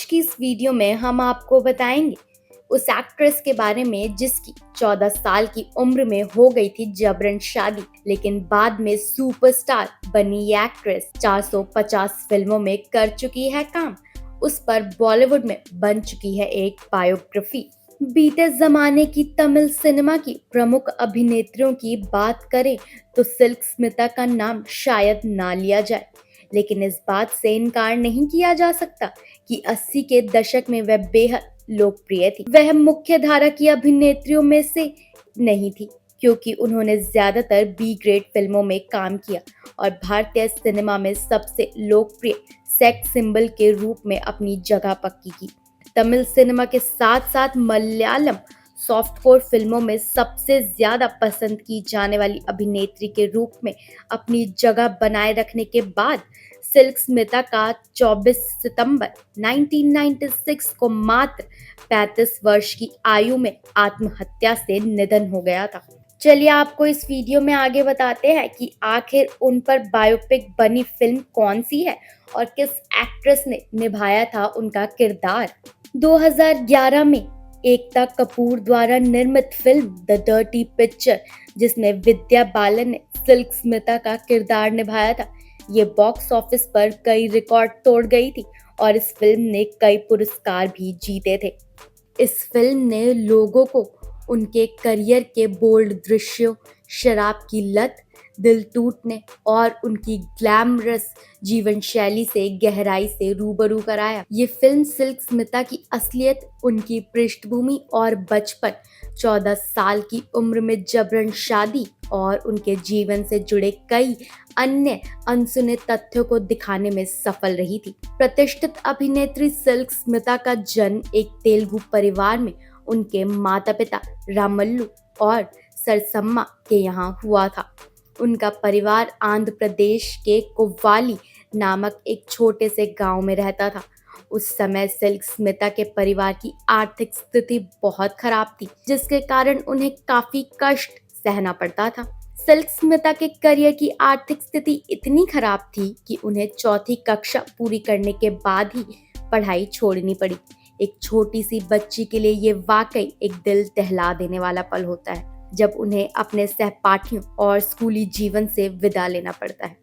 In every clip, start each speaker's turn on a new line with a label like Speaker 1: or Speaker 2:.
Speaker 1: आज की इस वीडियो में हम आपको बताएंगे उस एक्ट्रेस के बारे में जिसकी 14 साल की उम्र में हो गई थी जबरन शादी, लेकिन बाद में सुपरस्टार बनी ये एक्ट्रेस 450 फिल्मों में कर चुकी है काम। उस पर बॉलीवुड में बन चुकी है एक बायोग्राफी। बीते जमाने की तमिल सिनेमा की प्रमुख अभिनेत्रियों की बात करें तो सिल्क स्मिता का नाम शायद ना लिया जाए, लेकिन इस बात से इनकार नहीं किया जा सकता कि 80 के दशक में वह बेहद लोकप्रिय थी। वह मुख्य धारा की अभिनेत्रियों में से नहीं थी क्योंकि उन्होंने ज्यादातर बी ग्रेड फिल्मों में काम किया और भारतीय सिनेमा में सबसे लोकप्रिय सेक्स सिंबल के रूप में अपनी जगह पक्की की। तमिल सिनेमा के साथ साथ मलयालम सॉफ्टकोर फिल्मों में सबसे ज्यादा पसंद की जाने वाली अभिनेत्री के रूप में अपनी जगह बनाए रखने के बाद सिल्क स्मिता का 24 सितंबर 1996 को मात्र 35 वर्ष की आयु में आत्महत्या से निधन हो गया था। चलिए आपको इस वीडियो में आगे बताते हैं कि आखिर उन पर बायोपिक बनी फिल्म कौन सी है और किस एक्ट्रेस ने निभाया था उनका किरदार। 2011 में एकता कपूर द्वारा निर्मित फिल्म द डर्टी पिक्चर, जिसमें विद्या बालन ने सिल्क स्मिता का किरदार निभाया था, ये बॉक्स ऑफिस पर कई रिकॉर्ड तोड़ गई थी और इस फिल्म ने कई पुरस्कार भी जीते थे। इस फिल्म ने लोगों को उनके करियर के बोल्ड दृश्यों, शराब की लत, दिल टूटने और उनकी ग्लैमरस जीवन शैली से गहराई से रूबरू कराया। ये फिल्म सिल्क स्मिता की असलियत, उनकी पृष्ठभूमि और बचपन, 14 साल की उम्र में जबरन शादी और उनके जीवन से जुड़े कई अन्य अनसुने तथ्यों को दिखाने में सफल रही थी। प्रतिष्ठित अभिनेत्री सिल्क स्मिता का जन्म एक तेलुगु परिवार में उनके माता पिता रामल्लू और सरसम्मा के यहाँ हुआ था। उनका परिवार आंध्र प्रदेश के कोव्वाली नामक एक छोटे से गांव में रहता था। उस समय सिल्क स्मिता के परिवार की आर्थिक स्थिति बहुत खराब थी, जिसके कारण उन्हें काफी कष्ट सहना पड़ता था। सिल्क स्मिता के करियर की आर्थिक स्थिति इतनी खराब थी कि उन्हें चौथी कक्षा पूरी करने के बाद ही पढ़ाई छोड़नी पड़ी। एक छोटी सी बच्ची के लिए ये वाकई एक दिल दहला देने वाला पल होता है जब उन्हें अपने सहपाठियों और स्कूली जीवन से विदा लेना पड़ता है।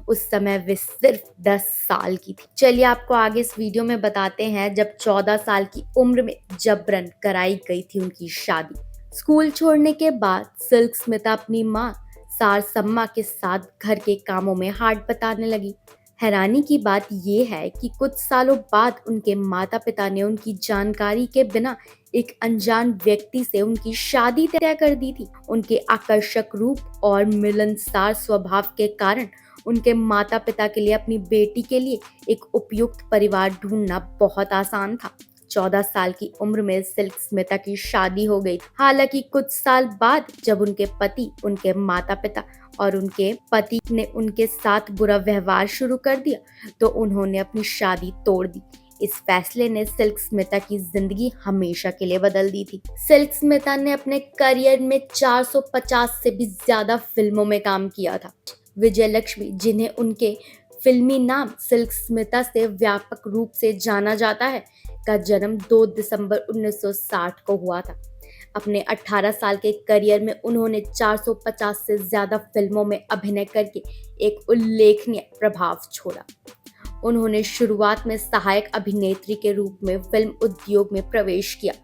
Speaker 1: उस समय वे सिर्फ 10 साल की थी। चलिए आपको आगे इस वीडियो में बताते हैं जब 14 साल की उम्र में जबरन कराई गई थी उनकी शादी। स्कूल छोड़ने के बाद सिल्क स्मिता अपनी माँ सारसम्मा के साथ घर के कामों में हाथ बटाने लगी। हैरानी की बात यह है कि कुछ सालों बाद उनके माता पिता ने उनकी जानकारी के बिना एक अनजान व्यक्ति से उनकी शादी तय कर दी थी। उनके आकर्षक रूप और मिलनसार स्वभाव के कारण उनके माता पिता के लिए अपनी बेटी के लिए एक उपयुक्त परिवार ढूंढना बहुत आसान था। 14 साल की उम्र में सिल्क स्मिता की शादी हो गई। हालांकि कुछ साल बाद जब उनके पति, उनके माता पिता और उनके पति ने उनके साथ बुरा व्यवहार शुरू कर दिया तो उन्होंने अपनी शादी तोड़ दी। इस फैसले ने सिल्क स्मिता की जिंदगी हमेशा के लिए बदल दी थी। सिल्क स्मिता ने अपने करियर में 450 से भी ज्यादा फिल्मों में काम किया था। विजय लक्ष्मी, जिन्हें उनके फिल्मी नाम सिल्क स्मिता से व्यापक रूप से जाना जाता है, का जन्म 2 दिसंबर 1960 को हुआ था। अपने 18 साल के करियर में उन्होंने 450 से ज्यादा फिल्मों में अभिनय करके एक उल्लेखनीय प्रभाव छोड़ा। उन्होंने शुरुआत में सहायक अभिनेत्री के रूप में फिल्म उद्योग में प्रवेश किया,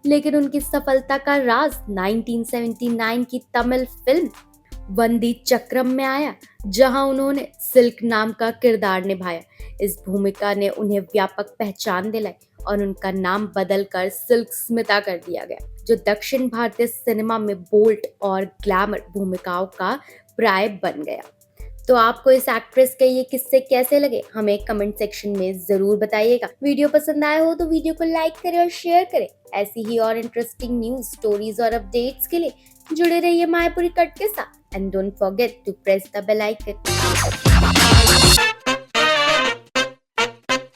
Speaker 1: लेकिन उनकी सफलता का राज 1979 की तमिल फिल्म वंदी चक्रम में आया, जहां उन्होंने सिल्क नाम का किरदार निभाया। इस भूमिका ने उन्हें व्यापक पहचान दिलाई और उनका नाम बदलकर सिल्क स्मिता कर दिया गया, जो दक्षिण भारतीय सिनेमा में बोल्ड और ग्लैमर भूमिकाओं का पर्याय बन गया। तो आपको इस एक्ट्रेस के ये किस्से कैसे लगे, हमें कमेंट सेक्शन में जरूर बताइएगा। वीडियो पसंद आया हो तो वीडियो को लाइक करें और शेयर करें। ऐसी ही और इंटरेस्टिंग न्यूज, स्टोरीज और अपडेट्स के लिए जुड़े रहिए मायापुरी कट के साथ। And don't forget to press the bell icon.